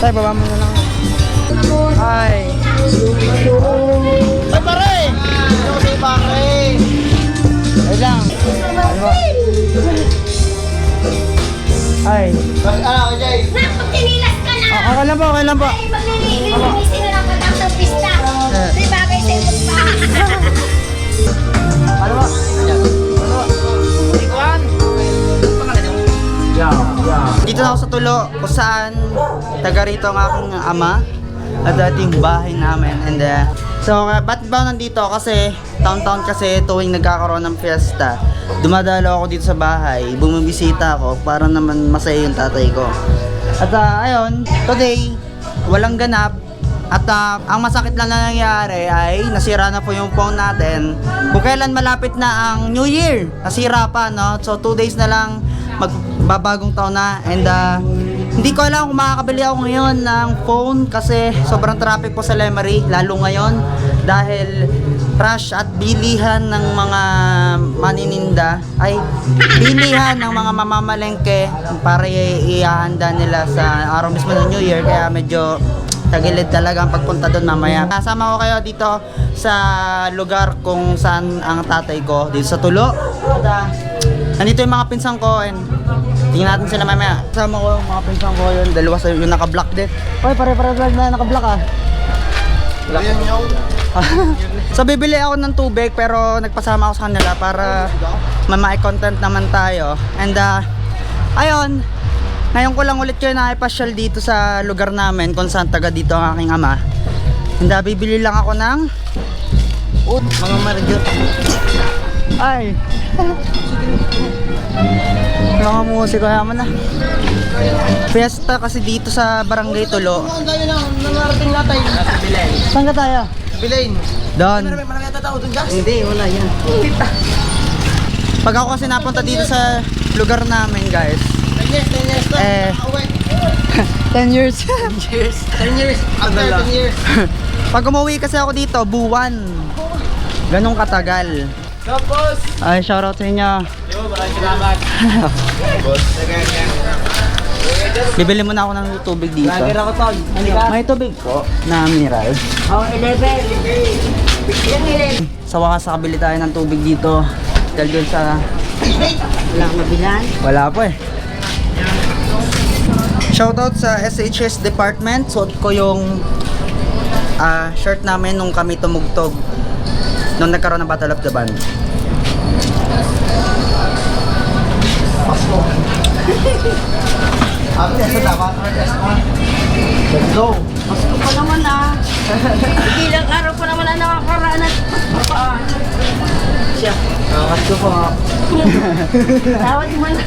Tay, baba mo na lang. Ay. Ay, pare! Ay, pare! Ay lang. Ano ba? Ay. Ano, Jay? Pagtinilas ka na! Okay lang po, okay lang po. Ay, maglilinis na lang patang sa pista. May bagay sa iyo pa. Ano ba? Dito na ako sa Tulo, kung saan taga rito ang aking ama at dating bahay namin. And so, ba't ba nandito? Kasi taon-taon kasi tuwing nagkakaroon ng fiesta, dumadalo ako dito sa bahay, bumibisita ako para naman masaya yung tatay ko. At ayun, today, walang ganap. At ang masakit lang na nangyari ay nasira na po yung phone natin. Kung kailan malapit na ang New Year, nasira pa, no? So 2 days na lang magbabagong taon na. And hindi ko alam kung makakabili ako ngayon ng phone kasi sobrang traffic po sa Lemery, lalo ngayon dahil rush at bilihan ng mga manininda ay bilihan ng mga mamamalengke para ihahanda nila sa araw mismo ng New Year, kaya medyo tagilid talaga ang pagpunta doon mamaya. Kasama ko kayo dito sa lugar kung saan ang tatay ko, dito sa Tulo. At nandito yung mga pinsan ko and tingnan natin sila mamaya. Kasama ko yung mga pinsan ko yun, dalawa sa yung naka-block din. Hoy, pare-pare na naka-block ah. Ayan yung... So bibili ako ng tubig pero nagpasama ako sa kanila para ma-content naman tayo. And ayun, ngayon ko lang ulit kayo naipasyal dito sa lugar namin kung saan taga dito ang aking ama. And bibili lang ako ng mga marjot. Ay. Mga musik kaya mo na. Fiesta kasi dito sa Barangay Tulo. Ang tayo na, nanarating natin. Saan ka tayo? Bilain. Doon. Marami yata tao doon, Jazz? Hindi, wala yan. Pag ako kasi napunta dito sa lugar namin, guys, 10 years na. Eh. Nakauwi. 10 years. 10 years. After 10 years. Pag umuwi kasi ako dito, buwan. Ganong katagal. Tapos. Ay, shoutout sa inyo. Yo, maraming salamat. Boss. Bibili muna ako ng tubig dito. Lager ako, Tol. May tubig po na mineral. Oh, 11. Sa wakas, nakabili tayo ng tubig dito. Dahil dun sa... Wala akong mabilan. Wala po eh. Shoutout sa SHS department. Suot ko yung shirt namin nung kami tumugtog nung nagkaroon ng Battle of the Band. Sa dapat. Let's go. Pasko pa naman ah. Ilang araw pa naman ang nakakaraan at Siya. Kakas ko po. tawad mo na.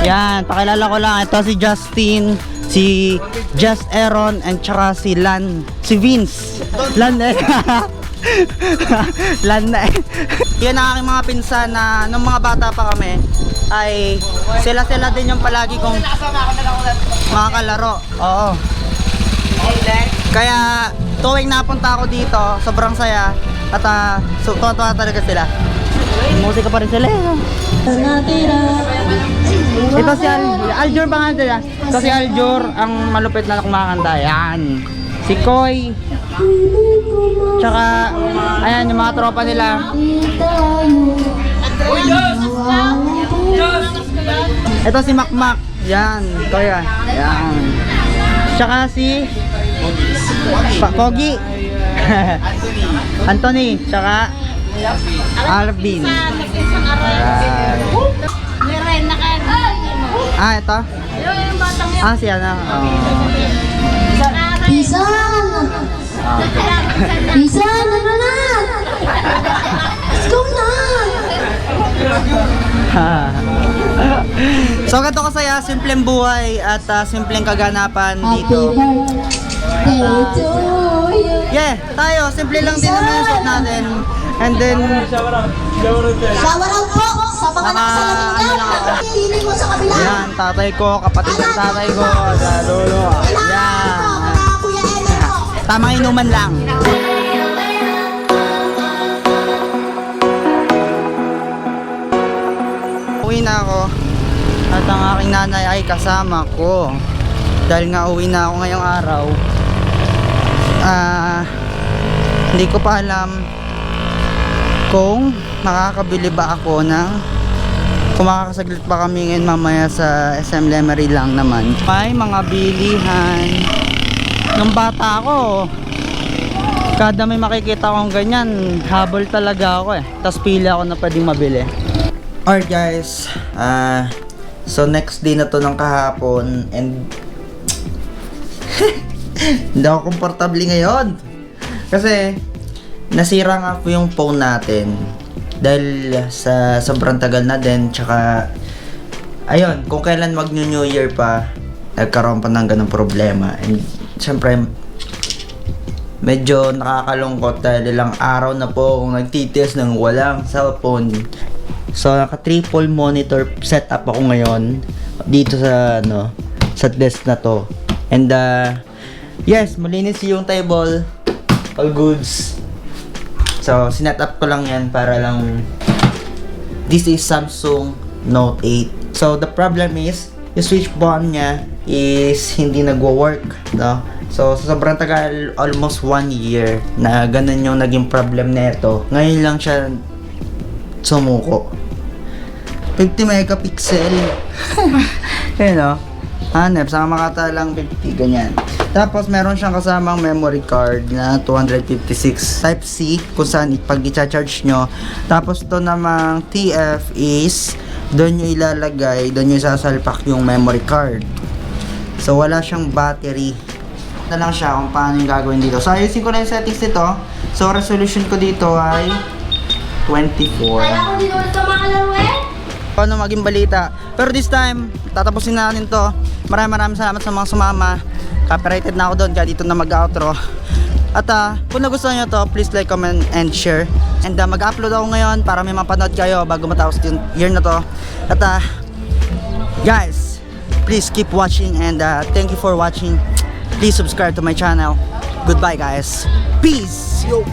Yan, pakilala ko lang. Ito si Justin, si Just Aaron, and tsaka si Lan, si Vince. Lan eh. Lan eh. Yan ang aking mga pinsan na nung mga bata pa kami ay sila din yung palagi kong mga kalaro. Oo. Kaya tuwing napunta ako dito, sobrang saya at tuwa talaga sila. Musika pa rin sila. Ito si Aljur pa nga sila. Ito si Aljur, ang malupit na kumakanta. Yan. Si Koy. Tsaka, ayan yung mga tropa nila. Ito si Makmak. Yan. Koy ah. Yan. Tsaka si Pogi. Anthony. Tsaka Alvin. Meron, Ito? yung batang yun. Si ano? Pisan! Pisan! Ano na? Let's go na! So ganito kasaya, simpleng buhay at simpleng kaganapan Happy dito. birthday to you! Yeah, tayo, simple lang din naman yung shot natin. And then, Shower out po sa mga nakasalamin ano lang ako. Piling mo sa kabila. Yan, tatay ko, kapatid ng tatay ko, sa lolo. Yan. Mga Kuya Elo. Tamang inuman lang. Uwi na ako. At ang aking nanay ay kasama ko. Dahil nga uwi na ako ngayong araw. Hindi ko pa alam kung makakabili ba ako ng, kung makakasaglit pa kami ngayon mamaya sa SM Lemery lang naman. May mga bilihan. Nung bata ako, kada may makikita akong ganyan, habol talaga ako Tapos pila ako na pwedeng mabili. Alright guys, so next day na to ng kahapon and hindi ako komportable ngayon. Kasi nasira nga po yung phone natin dahil sa sobrang tagal na din. Tsaka ayun, kung kailan mag New Year pa, nagkaroon pa ng ganung problema. And syempre medyo nakakalungkot dahil ilang araw na po akong nagtitiis ng walang cellphone. So naka triple monitor setup ako ngayon dito sa sa desk na to. And yes, malinis yung table, all goods. So sinet up ko lang yan para lang. This is Samsung Note 8. So the problem is yung switch button niya is hindi nagwo-work, no? So sa sobrang tagal, almost 1 year na ganun yung naging problem nito. Ngayon lang siya sumuko. 50 megapixel. Ayun o. Hanep, sa makata lang 50, ganyan. Tapos meron siyang kasamang memory card na 256 Type-C kung saan pag i-charge nyo. Tapos to namang TF is doon nyo ilalagay, doon nyo sasalpak yung memory card. So wala siyang battery na lang siya kung paano yung gagawin dito. So ayusin ko na yung settings nito. So resolution ko dito ay 24. Kaya ko din ulit ito makalaro Paano maging balita. Pero this time, tatapusin na natin to. Maraming salamat sa mga sumama. Copyrighted na ako doon, kaya dito na mag-outro. At kung nagustuhan nyo to, please like, comment, and share. And mag-upload ako ngayon para may mapanood kayo bago matapos yung year na to. At guys, please keep watching and thank you for watching. Please subscribe to my channel. Goodbye guys. Peace. Yo.